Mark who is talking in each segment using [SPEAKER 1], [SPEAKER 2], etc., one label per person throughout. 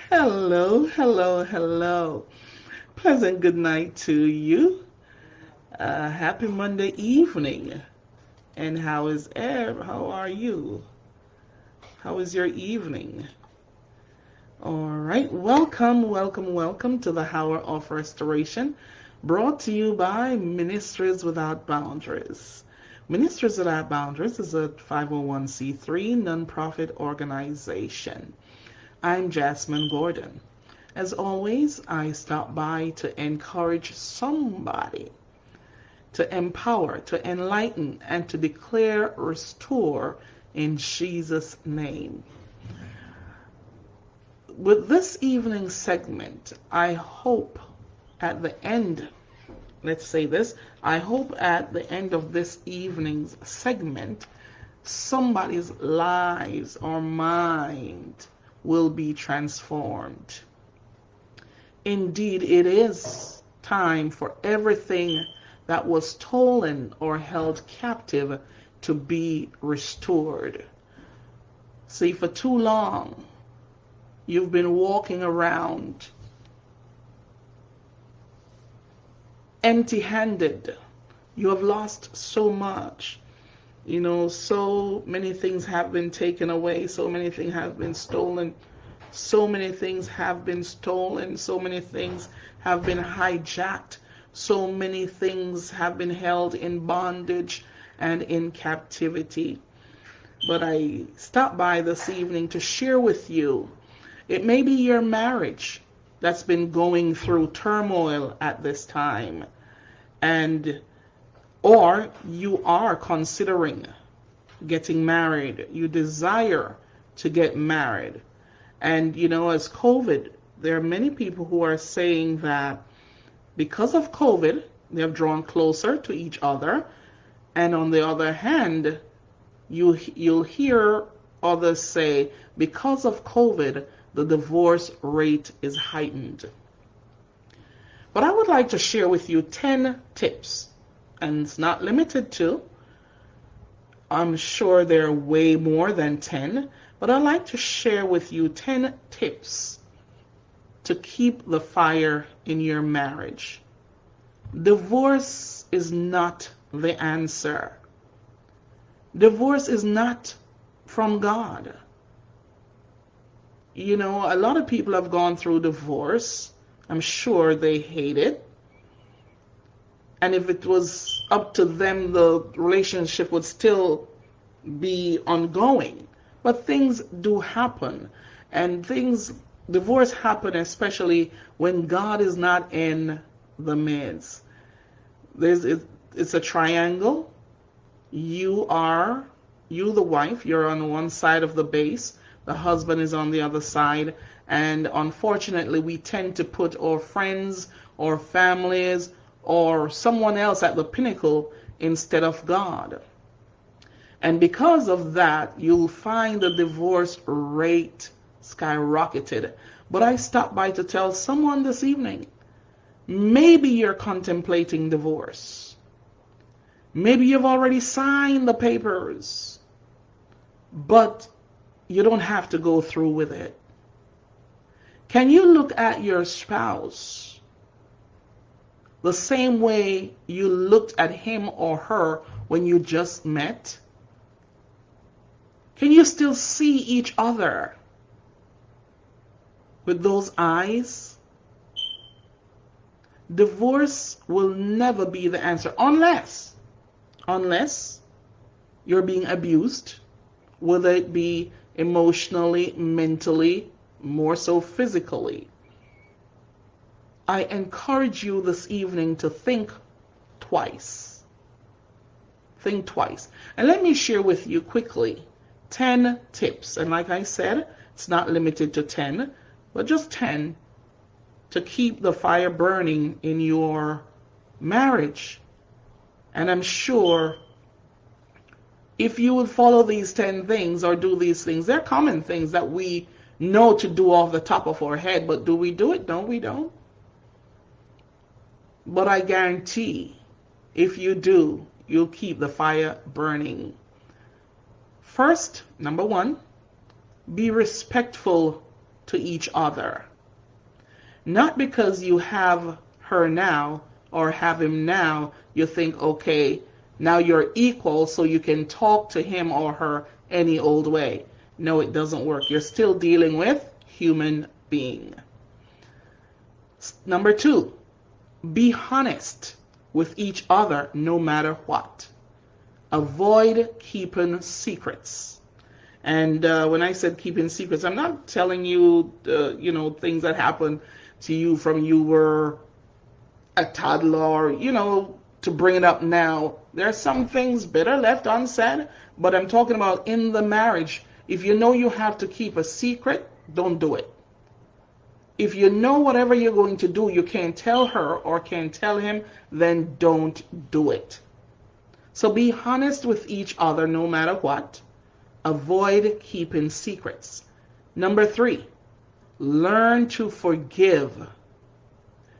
[SPEAKER 1] Hello, hello, hello. Pleasant good night to you. Happy Monday evening. And how are you? How is your evening? All right, welcome to the Hour of Restoration, brought to you by Ministries Without Boundaries. Ministries Without Boundaries is a 501c3 nonprofit organization. I'm Jasmine Gordon. As always, I stop by to encourage somebody, to empower, to enlighten, and to declare restore in Jesus' name. With this evening segment, I hope at the end, I hope at the end of this evening's segment, somebody's lives or mind will be transformed. Indeed, it is time for everything that was stolen or held captive to be restored. See, for too long, you've been walking around empty-handed. You have lost so much. So many things have been taken away, so many things have been stolen, so many things have been stolen, so many things have been hijacked, so many things have been held in bondage and in captivity. But I stopped by this evening to share with you, it may be your marriage that's been going through turmoil at this time, or you are considering getting married. You desire to get married. And as COVID, there are many people who are saying that because of COVID, they have drawn closer to each other. And on the other hand, you'll hear others say, because of COVID, the divorce rate is heightened. But I would like to share with you 10 tips, and it's not limited to. I'm sure there are way more than 10, but I'd like to share with you 10 tips to keep the fire in your marriage. Divorce is not the answer. Divorce is not from God. A lot of people have gone through divorce. I'm sure they hate it. And if it was up to them, the relationship would still be ongoing. But things do happen. And divorce happen especially when God is not in the midst. It's a triangle. You, the wife, you're on one side of the base. The husband is on the other side. And unfortunately, we tend to put our friends or families or someone else at the pinnacle instead of God. And because of that, you'll find the divorce rate skyrocketed. But I stopped by to tell someone this evening, maybe you're contemplating divorce. Maybe you've already signed the papers, but you don't have to go through with it. Can you look at your spouse the same way you looked at him or her when you just met? Can you still see each other with those eyes? Divorce will never be the answer unless you're being abused, whether it be emotionally, mentally, more so physically. I encourage you this evening to think twice. Think twice. And let me share with you quickly 10 tips. And like I said, it's not limited to 10, but just 10 to keep the fire burning in your marriage. And I'm sure if you would follow these 10 things or do these things, they're common things that we know to do off the top of our head, but do we do it? No, we don't. But I guarantee if you do, you'll keep the fire burning. First, number one, be respectful to each other. Not because you have her now or have him now, you think, okay, now you're equal so you can talk to him or her any old way. No, it doesn't work. You're still dealing with human being. Number two, be honest with each other no matter what. Avoid keeping secrets. And when I said keeping secrets, I'm not telling you, things that happened to you from you were a toddler, or, to bring it up now. There are some things better left unsaid, but I'm talking about in the marriage. If you know you have to keep a secret, don't do it. If you know whatever you're going to do, you can't tell her or can't tell him, then don't do it. So be honest with each other no matter what. Avoid keeping secrets. Number three, learn to forgive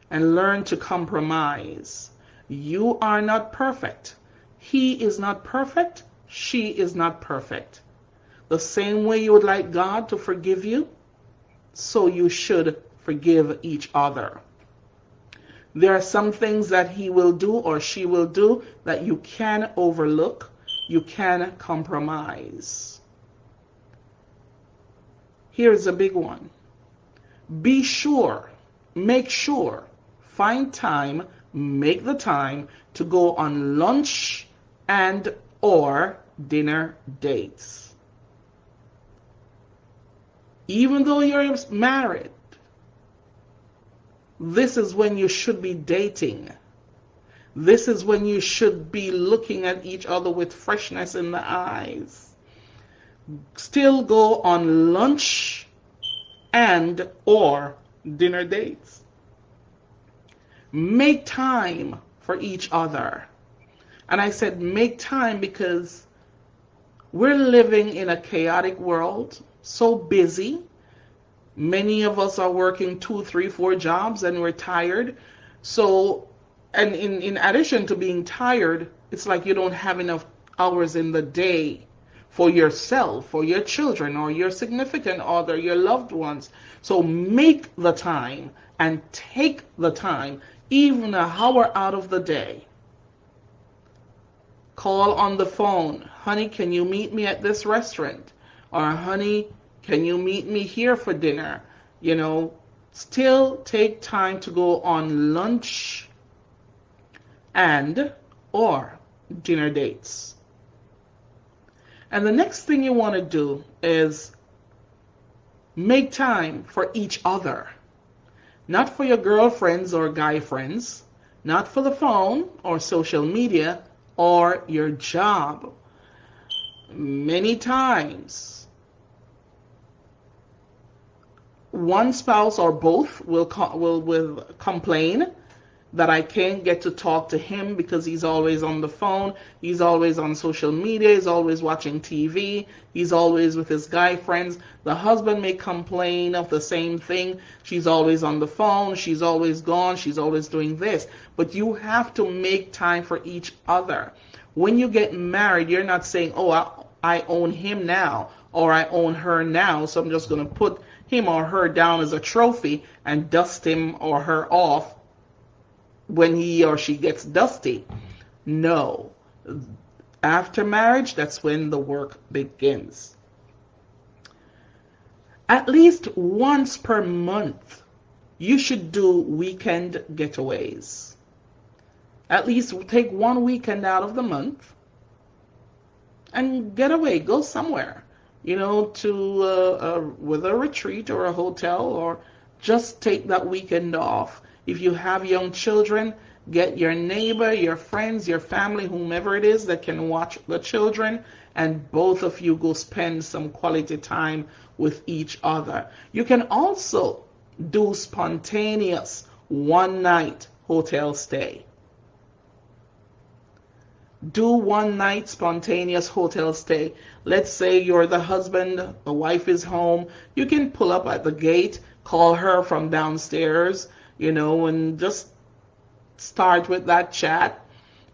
[SPEAKER 1] and learn to compromise. You are not perfect. He is not perfect. She is not perfect. The same way you would like God to forgive you, so you should forgive each other. There are some things that he will do or she will do that you can overlook. You can compromise. Here's a big one. Be sure, make sure, find time, make the time to go on lunch and or dinner dates. Even though you're married, this is when you should be dating. This is when you should be looking at each other with freshness in the eyes. Still go on lunch and or dinner dates. Make time for each other. And I said make time because we're living in a chaotic world, so busy. Many of us are working 2, 3, 4 jobs and we're tired. So, and in addition to being tired, it's like you don't have enough hours in the day for yourself, for your children, or your significant other, your loved ones. So make the time and take the time, even an hour out of the day. Call on the phone. Honey, can you meet me at this restaurant? Or honey, can you meet me here for dinner? Still take time to go on lunch and or dinner dates. And the next thing you want to do is make time for each other. Not for your girlfriends or guy friends, not for the phone or social media or your job. Many times, one spouse or both will complain that I can't get to talk to him because he's always on the phone, he's always on social media, he's always watching TV, he's always with his guy friends. The husband may complain of the same thing. She's always on the phone, she's always gone, she's always doing this. But you have to make time for each other. When you get married, you're not saying, oh, I own him now, or I own her now, so I'm just going to put him or her down as a trophy and dust him or her off when he or she gets dusty. No. After marriage, that's when the work begins. At least once per month, you should do weekend getaways. At least take one weekend out of the month and get away, go somewhere. To whether a retreat or a hotel, or just take that weekend off. If you have young children, get your neighbor, your friends, your family, whomever it is that can watch the children, and both of you go spend some quality time with each other. You can also do spontaneous one-night hotel stay. Do one night spontaneous hotel stay. Let's say you're the husband, the wife is home. You can pull up at the gate, call her from downstairs, and just start with that chat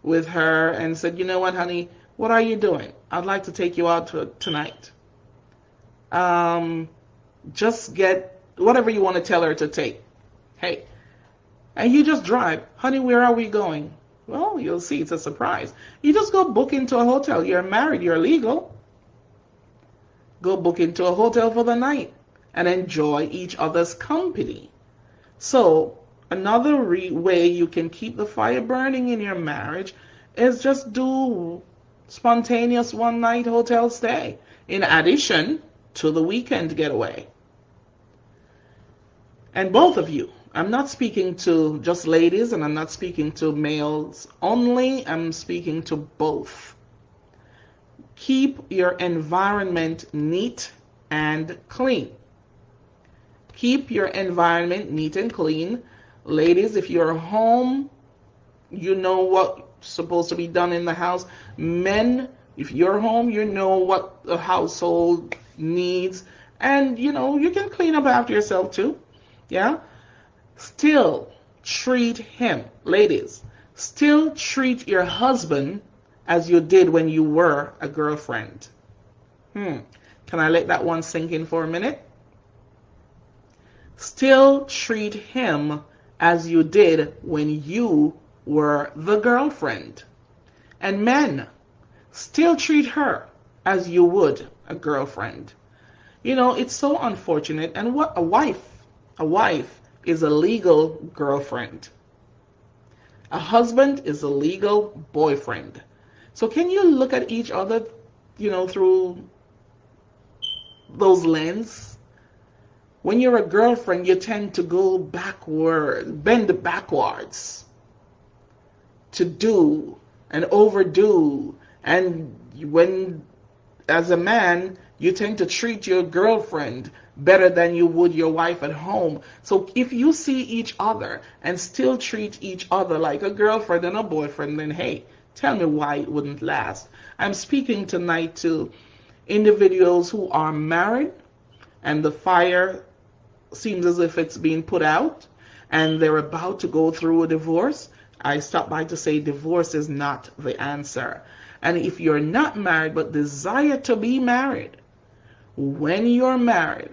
[SPEAKER 1] with her and said, you know what, honey, what are you doing? I'd like to take you out tonight. Just get whatever you want to tell her to take. Hey, and you just drive. Honey, where are we going? Well, you'll see. It's a surprise. You just go book into a hotel. You're married. You're legal. Go book into a hotel for the night and enjoy each other's company. So another way you can keep the fire burning in your marriage is just do spontaneous one-night hotel stay in addition to the weekend getaway. And both of you, I'm not speaking to just ladies and I'm not speaking to males only, I'm speaking to both. Keep your environment neat and clean. Keep your environment neat and clean. Ladies, if you're home, you know what's supposed to be done in the house. Men, if you're home, you know what the household needs. And, you can clean up after yourself too. Yeah? Still treat him. Ladies, still treat your husband as you did when you were a girlfriend. Can I let that one sink in for a minute? Still treat him as you did when you were the girlfriend. And men, still treat her as you would a girlfriend. It's so unfortunate. And what a wife is a legal girlfriend. A husband is a legal boyfriend. So can you look at each other, through those lenses? When you're a girlfriend, you tend to go bend backwards to do and overdo. And when, as a man, you tend to treat your girlfriend better than you would your wife at home. So if you see each other and still treat each other like a girlfriend and a boyfriend, then hey, tell me why it wouldn't last. I'm speaking tonight to individuals who are married and the fire seems as if it's being put out and they're about to go through a divorce. I stop by to say divorce is not the answer. And if you're not married but desire to be married, when you're married,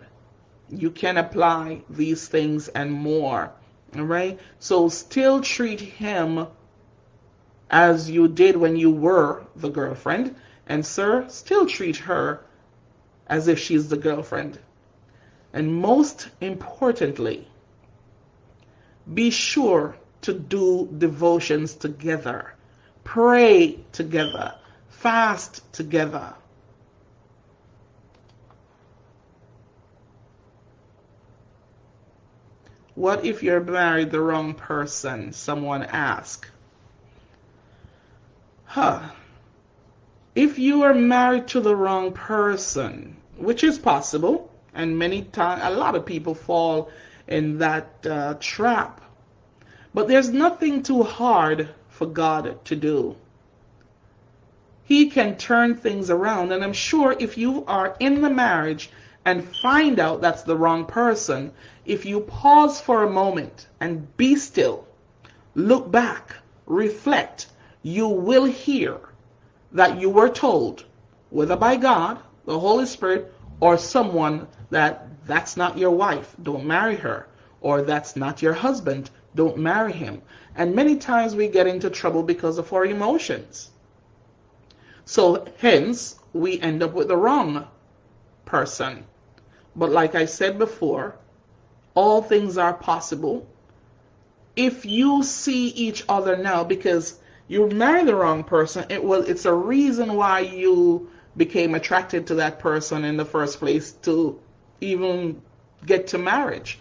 [SPEAKER 1] you can apply these things and more. All right? So still treat him as you did when you were the girlfriend. And sir, still treat her as if she's the girlfriend. And most importantly, be sure to do devotions together. Pray together. Fast together. What if you're married the wrong person? Someone asked. If you are married to the wrong person, which is possible, and many times a lot of people fall in that trap, but there's nothing too hard for God to do. He can turn things around, and I'm sure if you are in the marriage and find out that's the wrong person, if you pause for a moment and be still, look back, reflect, you will hear that you were told, whether by God, the Holy Spirit, or someone, that that's not your wife, don't marry her, or that's not your husband, don't marry him. And many times we get into trouble because of our emotions. So hence, we end up with the wrong person. But like I said before, all things are possible. If you see each other now, because you married the wrong person, it's a reason why you became attracted to that person in the first place to even get to marriage.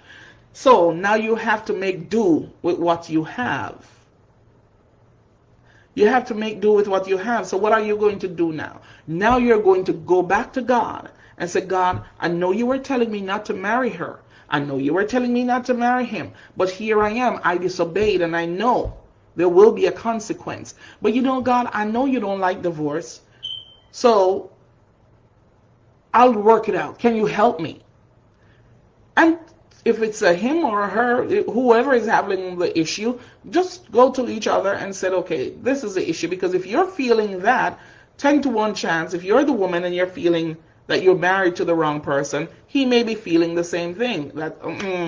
[SPEAKER 1] So now you have to make do with what you have. You have to make do with what you have. So what are you going to do now? Now you're going to go back to God and say, God, I know you were telling me not to marry her. I know you were telling me not to marry him. But here I am. I disobeyed, and I know there will be a consequence. But God, I know you don't like divorce. So I'll work it out. Can you help me? And if it's a him or a her, whoever is having the issue, just go to each other and say, okay, this is the issue. Because if you're feeling that, 10 to 1 chance, if you're the woman and you're feeling that you're married to the wrong person, he may be feeling the same thing, that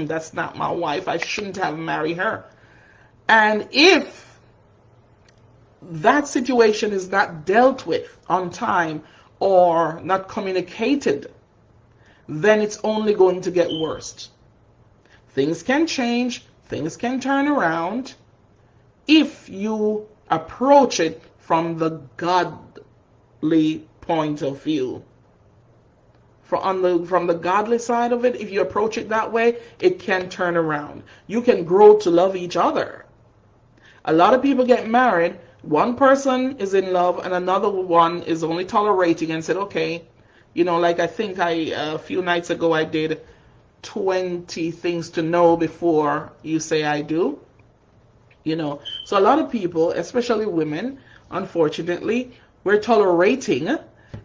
[SPEAKER 1] that's not my wife, I shouldn't have married her. And if that situation is not dealt with on time or not communicated, then it's only going to get worse. Things can change, things can turn around if you approach it from the godly point of view. From the godly side of it, if you approach it that way, it can turn around. You can grow to love each other. A lot of people get married, one person is in love and another one is only tolerating and said, okay, like I think a few nights ago I did 20 things to know before you say I do. So a lot of people, especially women, unfortunately, we're tolerating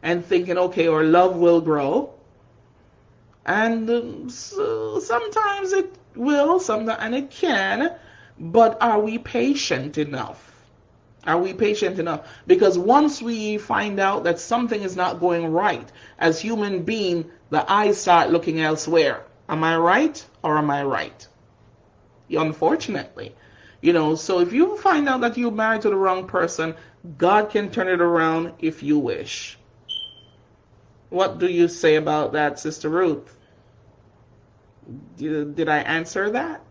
[SPEAKER 1] and thinking, okay, our love will grow. And sometimes it will, sometimes, and it can, but are we patient enough? Are we patient enough? Because once we find out that something is not going right, as human beings, the eyes start looking elsewhere. Am I right or am I right? Unfortunately. So if you find out that you're married to the wrong person, God can turn it around if you wish. What do you say about that, Sister Ruth? Did I answer that?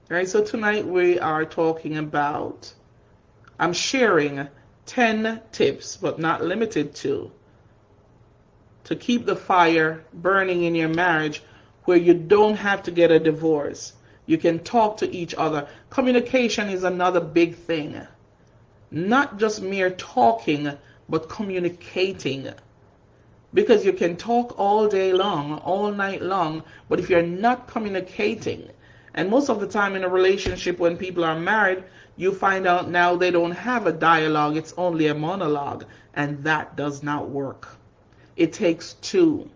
[SPEAKER 1] All right, so tonight we are talking about, I'm sharing 10 tips, but not limited to keep the fire burning in your marriage where you don't have to get a divorce. You can talk to each other. Communication is another big thing. Not just mere talking, but communicating. Because you can talk all day long, all night long, but if you're not communicating, and most of the time in a relationship when people are married, you find out now they don't have a dialogue, it's only a monologue, and that does not work. It takes two.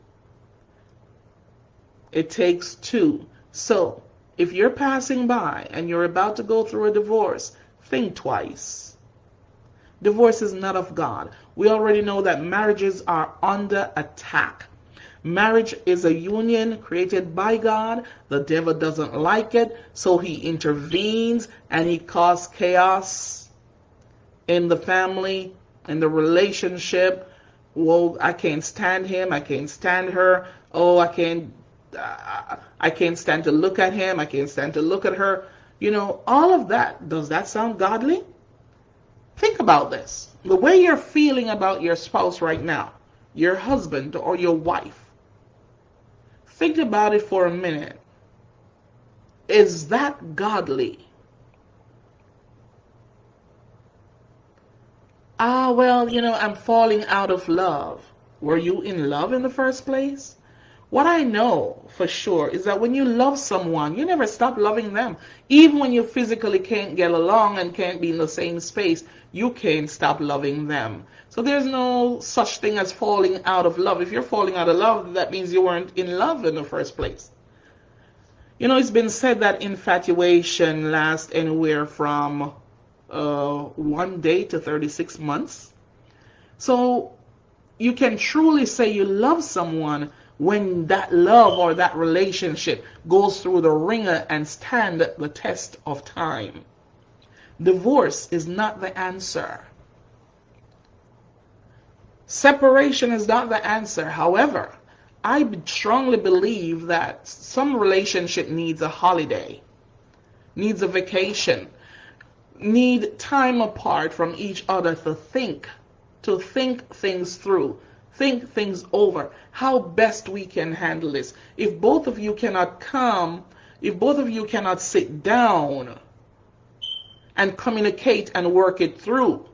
[SPEAKER 1] It takes two. So, if you're passing by and you're about to go through a divorce, think twice. Divorce is not of God. We already know that marriages are under attack. Marriage is a union created by God. The devil doesn't like it, so he intervenes and he causes chaos in the family, in the relationship. Well, I can't stand him, I can't stand her. Oh, I can't stand to look at him, I can't stand to look at her. All of that, does that sound godly? Think about this. The way you're feeling about your spouse right now, your husband or your wife, think about it for a minute. Is that godly? Well, I'm falling out of love. Were you in love in the first place? What I know for sure is that when you love someone, you never stop loving them. Even when you physically can't get along and can't be in the same space, you can't stop loving them. So there's no such thing as falling out of love. If you're falling out of love, that means you weren't in love in the first place. It's been said that infatuation lasts anywhere from 1 day to 36 months. So you can truly say you love someone when that love or that relationship goes through the ringer and stand the test of time. Divorce is not the answer. Separation is not the answer. However, I strongly believe that some relationship needs a holiday, needs a vacation, need time apart from each other to think things through, think things over, how best we can handle this. If both of you cannot sit down and communicate and work it through.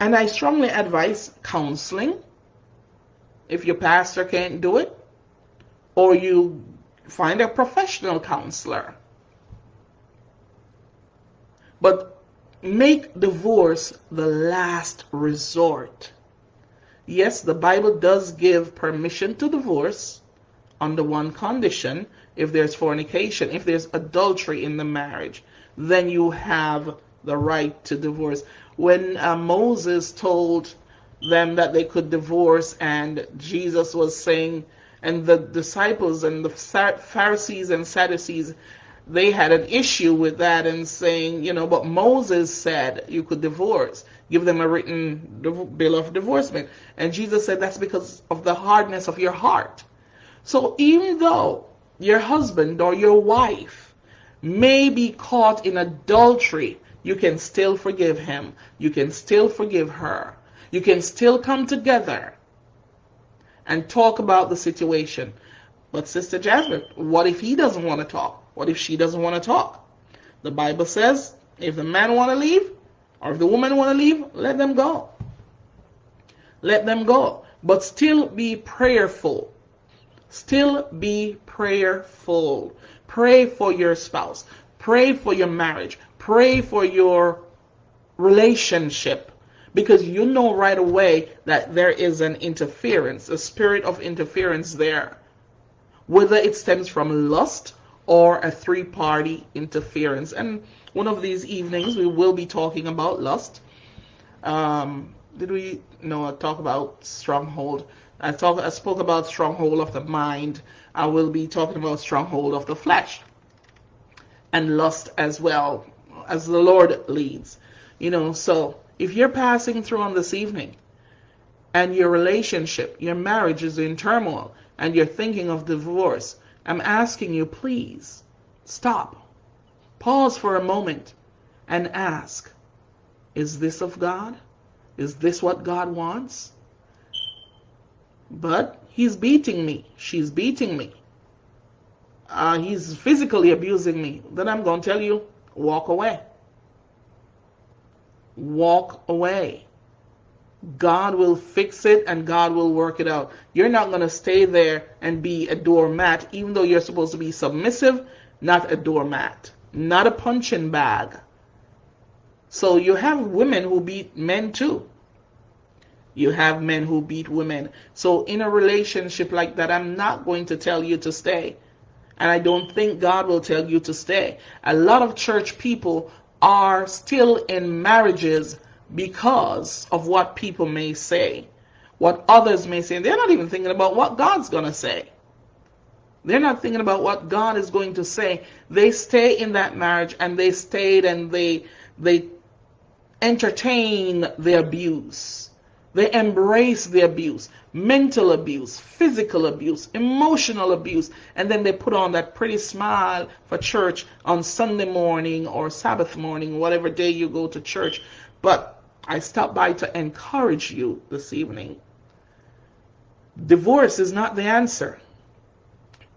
[SPEAKER 1] And I strongly advise counseling, if your pastor can't do it, or you find a professional counselor. But make divorce the last resort. Yes, the Bible does give permission to divorce under one condition: if there's fornication, if there's adultery in the marriage, then you have the right to divorce. When Moses told them that they could divorce, and Jesus was saying, and the disciples and the Pharisees and Sadducees, they had an issue with that and saying, but Moses said you could divorce, give them a written bill of divorcement. And Jesus said that's because of the hardness of your heart. So even though your husband or your wife may be caught in adultery, you can still forgive him. You can still forgive her. You can still come together and talk about the situation. But Sister Jasmine, what if he doesn't want to talk? What if she doesn't want to talk? The Bible says if the man want to leave or if the woman want to leave, let them go. Let them go. But still be prayerful. Still be prayerful. Pray for your spouse. Pray for your marriage. Pray for your relationship. Because you know right away that there is an interference, a spirit of interference there. Whether it stems from lust or a three-party interference. And one of these evenings we will be talking about lust. Did we? No, I talk about stronghold. I spoke about stronghold of the mind. I will be talking about stronghold of the flesh. And lust as well, as the Lord leads. So if you're passing through on this evening and your relationship, your marriage is in turmoil and you're thinking of divorce, I'm asking you, please stop. Pause for a moment and ask, is this of God? Is this what God wants? But he's beating me. She's beating me. He's physically abusing me. Then I'm going to tell you, walk away. Walk away. God will fix it and God will work it out. You're not going to stay there and be a doormat, even though you're supposed to be submissive, not a doormat, not a punching bag. So you have women who beat men too. You have men who beat women. So in a relationship like that, I'm not going to tell you to stay. And I don't think God will tell you to stay. A lot of church people are still in marriages because of what people may say, what others may say. They're not even thinking about what God's going to say. They're not thinking about what God is going to say. They stay in that marriage and they stayed and they entertain the abuse. They embrace the abuse, mental abuse, physical abuse, emotional abuse, and then they put on that pretty smile for church on Sunday morning or Sabbath morning, whatever day you go to church. But I stopped by to encourage you this evening. Divorce is not the answer.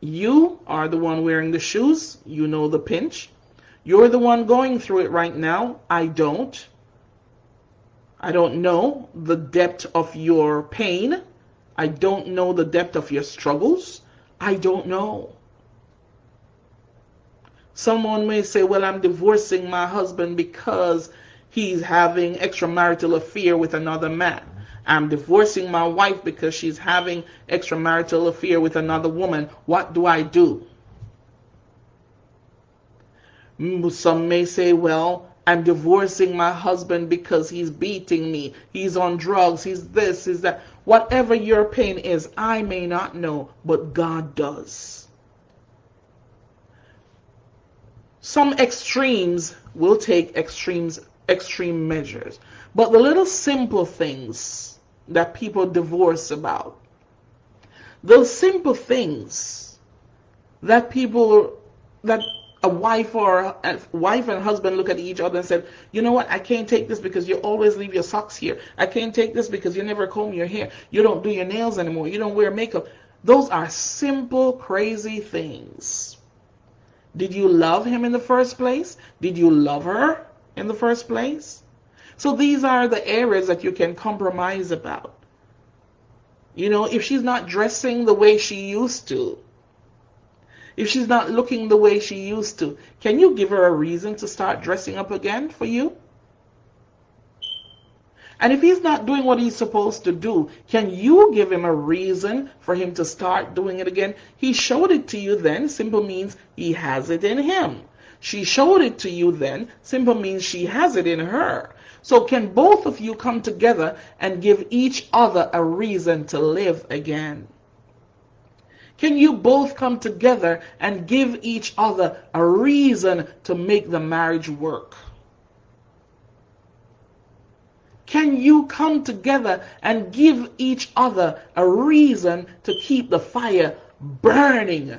[SPEAKER 1] You are the one wearing the shoes. You know the pinch. You're the one going through it right now. I don't. I don't know the depth of your pain. I don't know the depth of your struggles. I don't know. Someone may say, well, I'm divorcing my husband because he's having extramarital affair with another man. I'm divorcing my wife because she's having extramarital affair with another woman. What do I do? Some may say, well, I'm divorcing my husband because he's beating me. He's on drugs. He's this, he's that. Whatever your pain is, I may not know, but God does. Some extremes will take extreme measures. But the little simple things that people divorce about, those simple things that a wife and husband look at each other and said, you know what, I can't take this because you always leave your socks here. I can't take this because you never comb your hair. You don't do your nails anymore. You don't wear makeup. Those are simple, crazy things. Did you love him in the first place? Did you love her in the first place? So these are the areas that you can compromise about. If she's not dressing the way she used to, if she's not looking the way she used to, can you give her a reason to start dressing up again for you? And if he's not doing what he's supposed to do, can you give him a reason for him to start doing it again? He showed it to you then. Simple means he has it in him. She showed it to you then, simple means she has it in her. So can both of you come together and give each other a reason to live again? Can you both come together and give each other a reason to make the marriage work? Can you come together and give each other a reason to keep the fire burning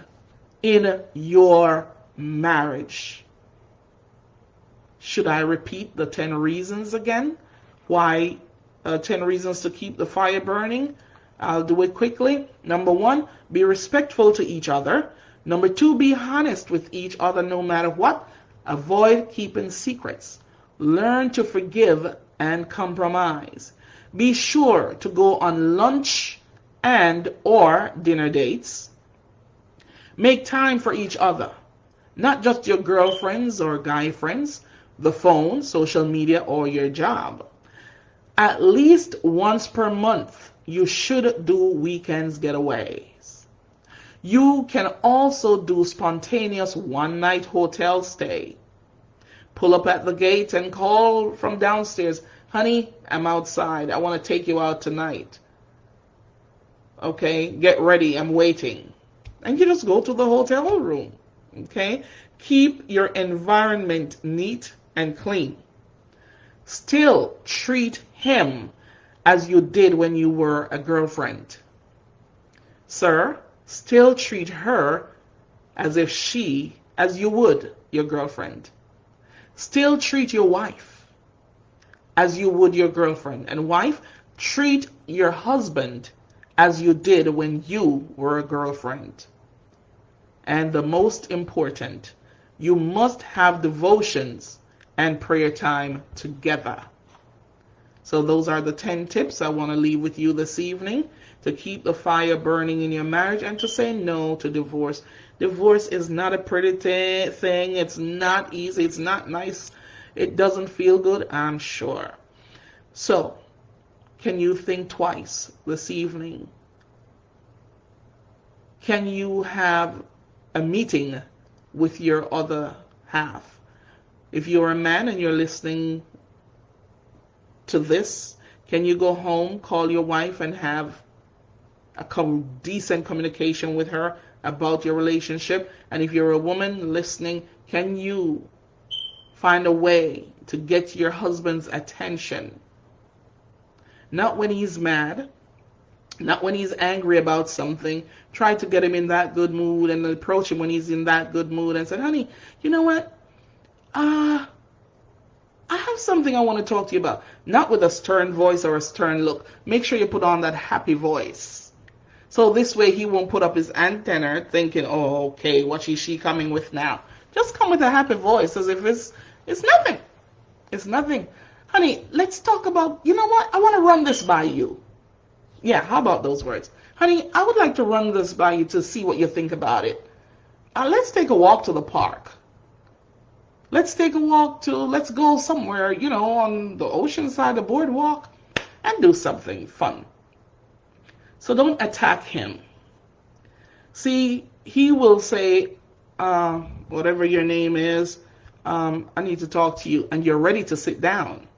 [SPEAKER 1] in your marriage? Should I repeat the 10 reasons again? Why 10 reasons to keep the fire burning? I'll do it quickly. Number 1, be respectful to each other. Number 2, be honest with each other no matter what. Avoid keeping secrets. Learn to forgive and compromise. Be sure to go on lunch and or dinner dates. Make time for each other, not just your girlfriends or guy friends, the phone, social media, or your job. At least once per month, you should do weekends getaways. You can also do spontaneous one-night hotel stay. Pull up at the gate and call from downstairs, honey, I'm outside. I want to take you out tonight. Okay, get ready, I'm waiting. And you just go to the hotel room. Okay, keep your environment neat and clean. Still treat him as you did when you were a girlfriend. Sir, still treat her as you would your girlfriend. Still treat your wife as you would your girlfriend. And wife, treat your husband as you did when you were a girlfriend. And the most important, you must have devotions and prayer time together. So those are the 10 tips I want to leave with you this evening to keep the fire burning in your marriage and to say no to divorce. Divorce is not a pretty thing. It's not easy. It's not nice. It doesn't feel good, I'm sure. So, can you think twice this evening? Can you have a meeting with your other half? If you're a man and you're listening to this, can you go home, call your wife, and have a decent communication with her about your relationship? And if you're a woman listening, can you find a way to get your husband's attention? Not when he's mad, not when he's angry about something. Try to get him in that good mood and approach him when he's in that good mood and say, honey, you know what? I have something I want to talk to you about. Not with a stern voice or a stern look. Make sure you put on that happy voice. So this way he won't put up his antenna thinking, oh, okay, what is she coming with now? Just come with a happy voice as if it's nothing. It's nothing. Honey, let's talk about, you know what? I want to run this by you. Yeah, how about those words? Honey, I would like to run this by you to see what you think about it. Let's take a walk to the park. Let's go somewhere, on the ocean side, the boardwalk, and do something fun. So don't attack him. See, he will say, whatever your name is, I need to talk to you, and you're ready to sit down.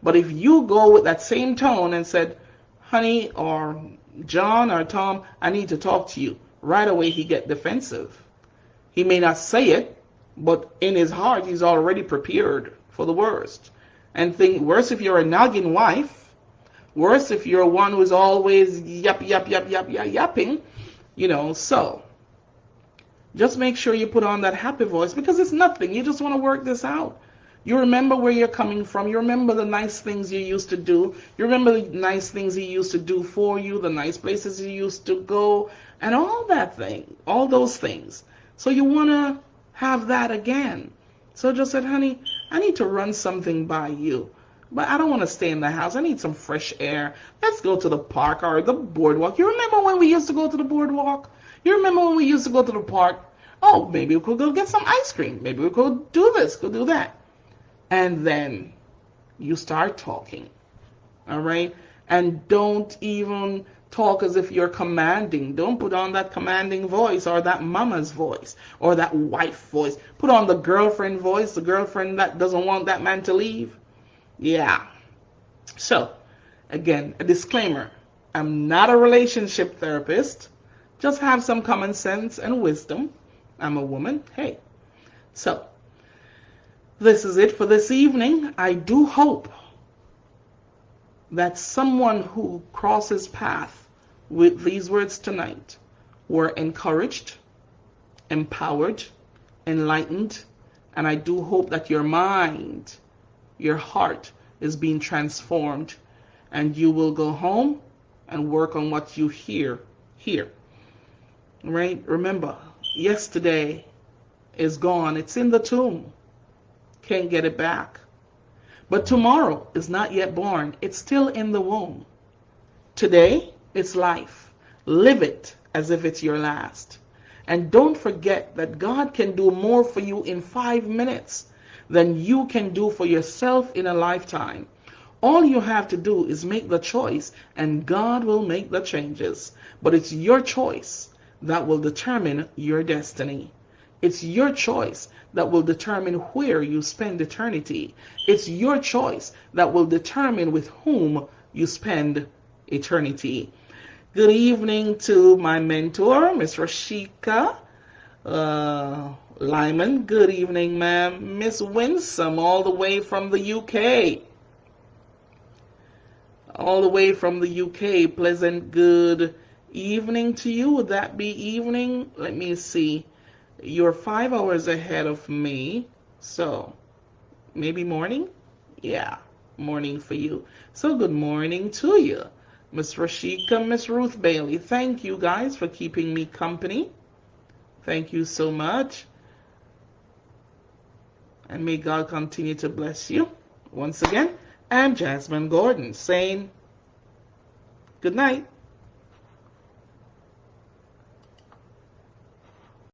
[SPEAKER 1] But if you go with that same tone and said, honey, or John, or Tom, I need to talk to you, right away he get defensive. He may not say it, but in his heart, he's already prepared for the worst. And think worse if you're a nagging wife, worse if you're one who's always yapping, so just make sure you put on that happy voice because it's nothing. You just want to work this out. You remember where you're coming from. You remember the nice things you used to do. You remember the nice things he used to do for you, the nice places you used to go, and all those things. So you want to have that again. So just said, honey, I need to run something by you, but I don't want to stay in the house. I need some fresh air. Let's go to the park or the boardwalk. You remember when we used to go to the boardwalk? You remember when we used to go to the park? Oh, maybe we could go get some ice cream. Maybe we could do this, could do that. And then you start talking, all right? And don't even talk as if you're commanding. Don't put on that commanding voice or that mama's voice or that wife voice. Put on the girlfriend voice, the girlfriend that doesn't want that man to leave. Yeah. So, again, a disclaimer. I'm not a relationship therapist. Just have some common sense and wisdom. I'm a woman. Hey. So, this is it for this evening. I do hope that someone who crosses path with these words tonight were encouraged, empowered, enlightened, and I do hope that your mind, your heart is being transformed, and you will go home and work on what you hear here. Right? Remember, yesterday is gone. It's in the tomb. Can't get it back. But tomorrow is not yet born. It's still in the womb. Today, it's life. Live it as if it's your last. And don't forget that God can do more for you in 5 minutes than you can do for yourself in a lifetime. All you have to do is make the choice, and God will make the changes. But it's your choice that will determine your destiny. It's your choice that will determine where you spend eternity. It's your choice that will determine with whom you spend eternity. Good evening to my mentor, Miss Rashika Lyman. Good evening, ma'am. Miss Winsome, all the way from the UK. All the way from the UK. Pleasant good evening to you. Would that be evening? Let me see. You're 5 hours ahead of me, so maybe morning? Yeah, morning for you. So good morning to you, Miss Rashika, Miss Ruth Bailey. Thank you guys for keeping me company. Thank you so much. And may God continue to bless you. Once again, I'm Jasmine Gordon saying good night.